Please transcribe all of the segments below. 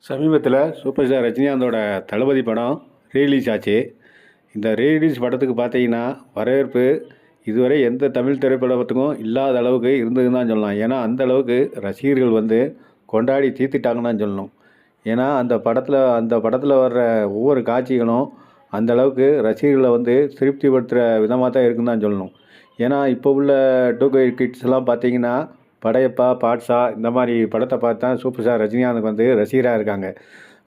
சமீபத்தில் super star ரஜினிகாந்தோட தளபதி படம் release ஆச்சு. இந்த ரீலீஸ் படத்துக்கு பார்த்தீங்கன்னா வரவேற்பு இதுவரை எந்த தமிழ் திரைப்படத்துக்கும் இல்லாத அளவுக்கு இருந்ததுன்னு தான் சொல்லலாம். ஏன்னா அந்த அளவுக்கு ரசிகர்கள் கொண்டாடி தீர்த்துட்டாங்கன்னு தான் சொல்லணும். ஏன்னா அந்த படத்தில் வர்ற ஒவ்வொரு காட்சிகளும் அந்த அளவுக்கு ரசிகர்களை திருப்திப்படுத்துகிற விதமாக தான் இருக்குன்னு தான் சொல்லணும். ஏன்னா இப்போ உள்ள 2K கிட்ஸ்லாம் பார்த்தீங்கன்னா படையப்பா, பாட்ஷா இந்த மாதிரி படத்தை பார்த்து தான் சூப்பர் ஸ்டார் ரஜினிகாந்துக்கு ரசிகராக இருக்காங்க.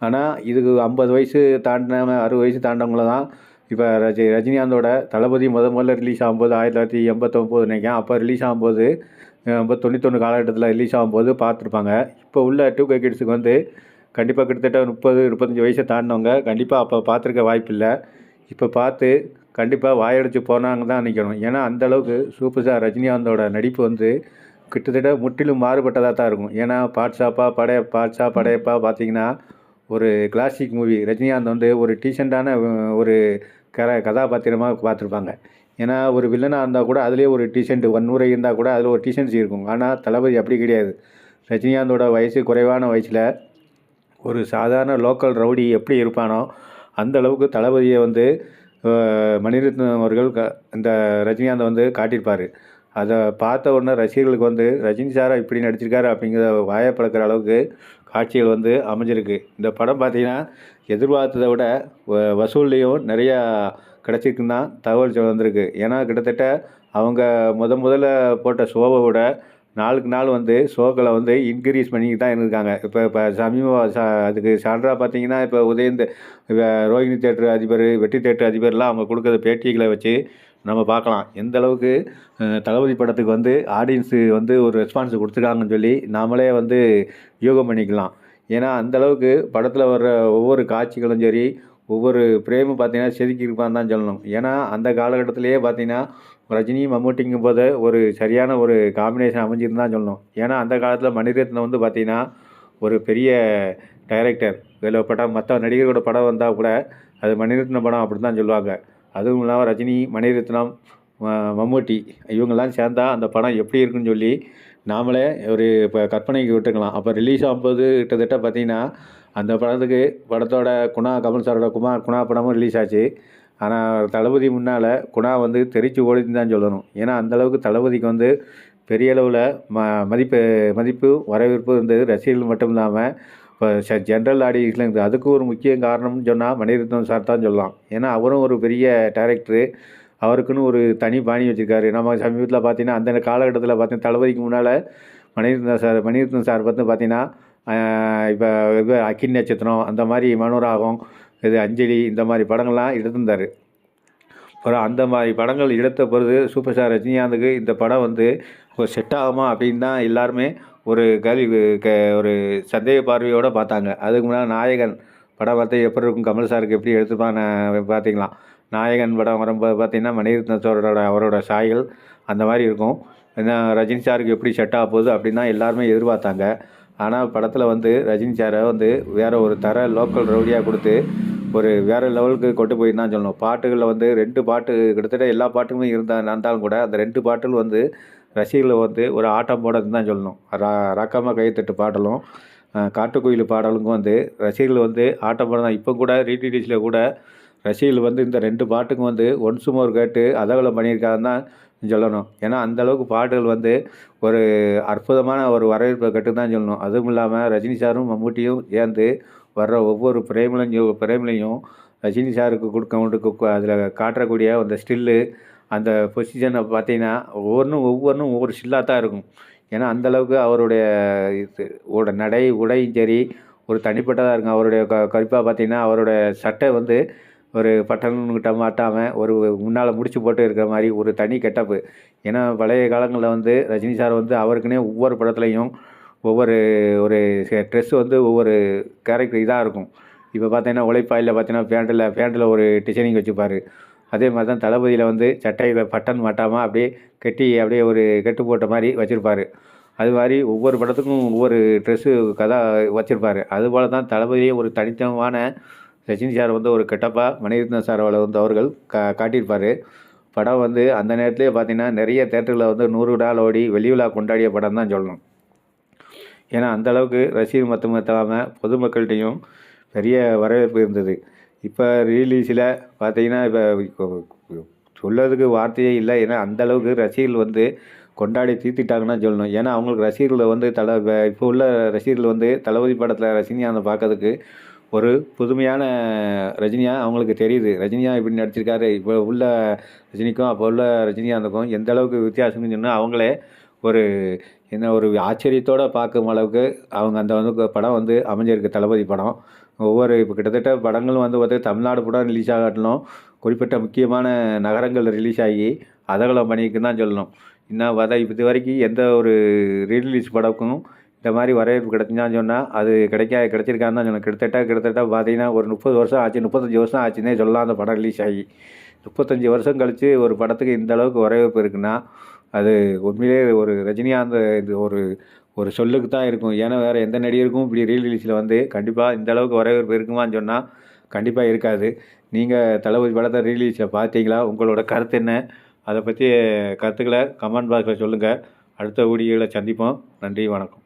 ஆனால் இதுக்கு 50 வயசு தாண்டின 60 வயசு தாண்டவங்கள தான் இப்போ ரஜினிகாந்தோட தளபதி முதல்ல ரிலீஸ் ஆகும்போது 1989 நினைக்கிறேன். அப்போ ரிலீஸ் ஆகும்போது 91 காலகட்டத்தில் ரிலீஸ் ஆகும்போது பார்த்துருப்பாங்க. இப்போ உள்ள 2K கிட்ஸுக்கு கண்டிப்பாக கிட்டத்தட்ட 30-35 வயசை தாண்டினவங்க கண்டிப்பாக அப்போ பார்த்துருக்க வாய்ப்பில்லை. இப்போ பார்த்து கண்டிப்பாக வாயடிச்சு போனாங்க தான் நினைக்கணும். ஏன்னா அந்தளவுக்கு சூப்பர் ஸ்டார் ரஜினிகாந்தோட நடிப்பு கிட்டத்தட்ட முற்றிலும் மாறுபட்டதாக தான் இருக்கும். ஏன்னா பாட்ஷா படையப்பா பார்த்தீங்கன்னா ஒரு கிளாசிக் மூவி. ரஜினிகாந்த் ஒரு டீசெண்டான ஒரு கதாபாத்திரமாக பார்த்துருப்பாங்க. ஏன்னா ஒரு வில்லனாக இருந்தால் கூட அதுலேயே ஒரு டீசெண்ட் வன்முறை இருந்தால் கூட அதில் ஒரு டீசென்சி இருக்கும். ஆனால் தளபதி அப்படி கிடையாது. ரஜினிகாந்தோட வயசு குறைவான வயசில் ஒரு சாதாரண லோக்கல் ரவுடி எப்படி இருப்பானோ அந்த அளவுக்கு தளபதியை மணிரத்னம் அவர்கள் இந்த ரஜினிகாந்தை காட்டியிருப்பார். அதை பார்த்த உடனே ரசிகர்களுக்கு ரஜினி சாரை இப்படி நடிச்சிருக்காரு அப்படிங்கிற வாயை பழக்கிற அளவுக்கு காட்சிகள் அமைஞ்சிருக்கு. இந்த படம் பார்த்திங்கன்னா எதிர்பார்த்ததை விட வசூல்லையும் நிறையா கிடச்சிருக்குன்னு தான் தகவல் வந்திருக்கு. ஏன்னா கிட்டத்தட்ட அவங்க முதல்ல போட்ட ஷோவை விட நாளுக்கு நாள் ஷோக்களை இன்க்ரீஸ் பண்ணிக்கிட்டு தான் இருந்திருக்காங்க. இப்போ அதுக்கு சான்றாக பார்த்தீங்கன்னா இப்போ ரோஹிணி தேட்டர் அதிபர், வெற்றி தேட்டர் அதிபர்லாம் அவங்க கொடுக்குற பேட்டிகளை வச்சு நம்ம பார்க்கலாம் எந்த அளவுக்கு தளபதி படத்துக்கு ஆடியன்ஸு ஒரு ரெஸ்பான்ஸ் கொடுத்துருக்காங்கன்னு சொல்லி நாமளே யூகம் பண்ணிக்கலாம். ஏன்னா அந்தளவுக்கு படத்தில் வர்ற ஒவ்வொரு காட்சிகளும் சரி, ஒவ்வொரு பிரேமும் பார்த்தீங்கன்னா செதுக்கியிருப்பான்னு தான் சொல்லணும். ஏன்னா அந்த காலகட்டத்திலேயே பார்த்தீங்கன்னா ரஜினி மம்முட்டிங்கும் போது ஒரு சரியான ஒரு காம்பினேஷன் அமைஞ்சிருந்து தான் சொல்லணும். ஏன்னா அந்த காலத்தில் மணிரத்னம் பார்த்தீங்கன்னா ஒரு பெரிய டைரக்டர். இதில் படம் மற்ற நடிகர்களோட படம் வந்தால் கூட அது மணிரத்னம் படம் அப்படி தான் சொல்லுவாங்க. அதுவும் இல்லாமல் ரஜினி, மணிரத்னம், மம்முட்டி இவங்கெல்லாம் சேர்ந்தா அந்த படம் எப்படி இருக்குன்னு சொல்லி நாமளே ஒரு இப்போ கற்பனைக்கு விட்டுக்கலாம். அப்போ ரிலீஸ் ஆகும்போது கிட்டத்தட்ட பார்த்திங்கன்னா அந்த படத்தோட கமல் சாரோட குணா படமும் ரிலீஸ் ஆச்சு. ஆனால் தளபதி முன்னால் குணா தெரிச்சு ஓடின்னு தான் சொல்லணும். ஏன்னா அந்தளவுக்கு தளபதிக்கு பெரிய அளவில் மதிப்பு வரவேற்பு இருந்தது. ரசிகர்கள் மட்டும் இல்லாமல் இப்போ ஜென்ரல் ஆடியன்ஸில் இருக்குது. அதுக்கு ஒரு முக்கிய காரணம்னு சொன்னால் மணிரத்னம் சார் தான் சொல்லலாம். ஏன்னா அவரும் ஒரு பெரிய டைரக்டரு. அவருக்குன்னு ஒரு தனி பாணி வச்சுருக்காரு. நம்ம சமீபத்தில் பார்த்தீங்கன்னா அந்த காலகட்டத்தில் பார்த்தீங்கன்னா தளபதிக்கு முன்னால் மணிரத்னம் சார் பார்த்தீங்கன்னா இப்போ அக்கினி நட்சத்திரம் அந்த மாதிரி மனோராகம், இது அஞ்சலி இந்த மாதிரி படங்கள்லாம் எடுத்திருந்தார். அப்புறம் அந்த மாதிரி படங்கள் எடுத்த பொழுது சூப்பர் ஸ்டார் ரஜினிகாந்துக்கு இந்த படம் ஒரு செட் ஆகுமா அப்படின்னு தான் எல்லாருமே ஒரு ஒரு சந்தேக பார்வையோடு பார்த்தாங்க. அதுக்கு முன்னாடி நாயகன் படம் எப்படி இருக்கும், கமல் சாருக்கு எப்படி எடுத்துப்பான்னு பார்த்தீங்களா. நாயகன் படம் வரும்போது பார்த்திங்கன்னா மணிரத்னத்தோட அவரோட சாயல் அந்த மாதிரி இருக்கும். ஏன்னா ரஜினி சாருக்கு எப்படி செட் ஆக போகுது அப்படின்னு தான் எல்லாருமே எதிர்பார்த்தாங்க. ஆனால் படத்தில் ரஜினி சாரை வேறு ஒரு லோக்கல் ரவுடியாக கொடுத்து ஒரு வேறு லெவலுக்கு கொண்டு போய் தான் சொல்லணும். பாட்டுகளில் 2 பாட்டு கிட்டத்தட்ட எல்லா பாட்டுமே இருந்தாலும் கூட அந்த 2 பாட்டுகள் ரசிகர்களை ஒரு ஆட்டம் போடன்னு தான் சொல்லணும். ராக்காமா கைத்தட்டு பாடலும் காட்டுக்குயில் பாடலுக்கும் ரசிகர்கள் ஆட்டம் போட தான். இப்போ கூட ரீடிடிஸில் கூட ரசிகர்கள் இந்த 2 பாட்டுக்கும் ஒன்ஸ் மோர் கேட்டு அதவலம் பண்ணியிருக்காங்கன்னு தான் சொல்லணும். ஏன்னா அந்தளவுக்கு பாட்டுகள் ஒரு அற்புதமான ஒரு வரவேற்பை கட்டு தான் சொல்லணும். அதுவும் இல்லாமல் ரஜினி சாரும் மம்முட்டியும் சேர்ந்து வர்ற ஒவ்வொரு பிரேம்லையும் ரஜினி சாருக்கு கொடுக்க அதில் காட்டக்கூடிய அந்த ஸ்டில்லு, அந்த பொசிஷனை பார்த்தீங்கன்னா ஒவ்வொன்றும் ஒவ்வொரு ஸ்டில்லாக தான் இருக்கும். ஏன்னா அந்தளவுக்கு அவருடைய நடை உடையும் சரி ஒரு தனிப்பட்டதாக இருக்கும். அவருடைய குறிப்பாக பார்த்தீங்கன்னா அவருடைய சட்டை ஒரு பட்டன்கிட்ட மாட்டாமல் ஒரு முன்னால் முடிச்சு போட்டு இருக்கிற மாதிரி ஒரு தனி கெட்டப்பு. ஏன்னா பழைய காலங்களில் ரஜினி சார் அவருக்குன்னே ஒவ்வொரு படத்துலையும் ஒவ்வொரு ஒரு ட்ரெஸ் ஒவ்வொரு கேரக்டர் இதாக இருக்கும். இப்போ பார்த்தீங்கன்னா உழைப்பாயில் பார்த்தீங்கன்னா பேண்ட்டில் ஒரு டிசைனிங் வச்சுப்பார். அதே மாதிரி தான் தளபதியில் சட்டையில் பட்டன் மாட்டாமல் அப்படியே ஒரு கெட்டு போட்ட மாதிரி வச்சுருப்பார். அது மாதிரி ஒவ்வொரு படத்துக்கும் ஒவ்வொரு ட்ரெஸ்ஸு வச்சுருப்பார். அதுபோல் தான் தளபதியே ஒரு தனித்துவமான ரஜினி சார் ஒரு கெட்டப்பாக மணிரத்னம் சார் அவர்கள் காட்டியிருப்பார். படம் அந்த நேரத்துலேயே பார்த்திங்கன்னா நிறைய தேட்டரில் 100 நாள் ஓடி வெளி விழா கொண்டாடிய படம் தான் சொல்லணும். ஏன்னா அந்தளவுக்கு ரசிகர் மட்டும் இல்லாமல் பொதுமக்கள்கிட்டையும் பெரிய வரவேற்பு இருந்தது. இப்போ ரிலீஸில் பார்த்தீங்கன்னா இப்போ சொல்லறதுக்கு வார்த்தையே இல்லை. ஏன்னா அந்தளவுக்கு ரசிகர்கள் வந்து கொண்டாடி தீர்த்துட்டாங்கன்னு தான் சொல்லணும். ஏன்னா அவங்களுக்கு ரசிகர்களை வந்து இப்போ உள்ள ரசிகர்கள் வந்து தளபதி படத்தில் ரஜினிகாந்தை பார்க்கறதுக்கு ஒரு புதுமையான ரஜினியா அவங்களுக்கு தெரியுது. ரஜினியா இப்படி நடிச்சிருக்காரு. இப்போ உள்ள ரஜினிக்கும் அப்போ உள்ள ரஜினிகாந்துக்கும் எந்த அளவுக்கு வித்தியாசம்னு சொன்னால் அவங்களே ஒரு ஒரு ஆச்சரியத்தோடு பார்க்கும் அளவுக்கு அவங்க அந்த வந்து படம் வந்து அமைஞ்சிருக்கு. தளபதி படம் இப்போ கிட்டத்தட்ட படங்களும் வந்து பார்த்தா தமிழ்நாடு படம் ரிலீஸ் ஆகாட்டிலும் குறிப்பிட்ட முக்கியமான நகரங்கள் ரிலீஸ் ஆகி அதகலம் பண்ணியிருக்குன்னு தான் சொல்லணும். இன்னும் இது வரைக்கும் எந்த ஒரு ரீரிலீஸ் படக்கும் இந்த மாதிரி வரவேற்பு கிடைச்சுன்னு சொன்னால் அது கிடைச்சிருக்கான்னு தான் சொல்லணும். கிட்டத்தட்ட பார்த்தீங்கன்னா ஒரு 30 வருஷம் ஆச்சு, 35 வருஷம் ஆச்சுன்னே சொல்லலாம் அந்த படம் ரிலீஸ் ஆகி. 35 வருஷம் கழித்து ஒரு படத்துக்கு இந்த அளவுக்கு வரவேற்பு இருக்குன்னா அது உண்மையிலே ஒரு ரஜினிகாந்த் இது ஒரு சொல்லுக்கு தான் இருக்கும். ஏன்னா வேறு எந்த நடிகருக்கும் இப்படி ரீரிலீஸில் வந்து கண்டிப்பாக இந்த அளவுக்கு வரவேற்பு இருக்குமான்னு சொன்னால் கண்டிப்பாக இருக்காது. நீங்கள் தளபதி படத்தை ரீரிலீஸை பார்த்தீங்களா? உங்களோட கருத்து என்ன? அதை பற்றி கருத்துக்களை கமெண்ட் பாக்ஸில் சொல்லுங்கள். அடுத்த வீடியோவில் சந்திப்போம். நன்றி, வணக்கம்.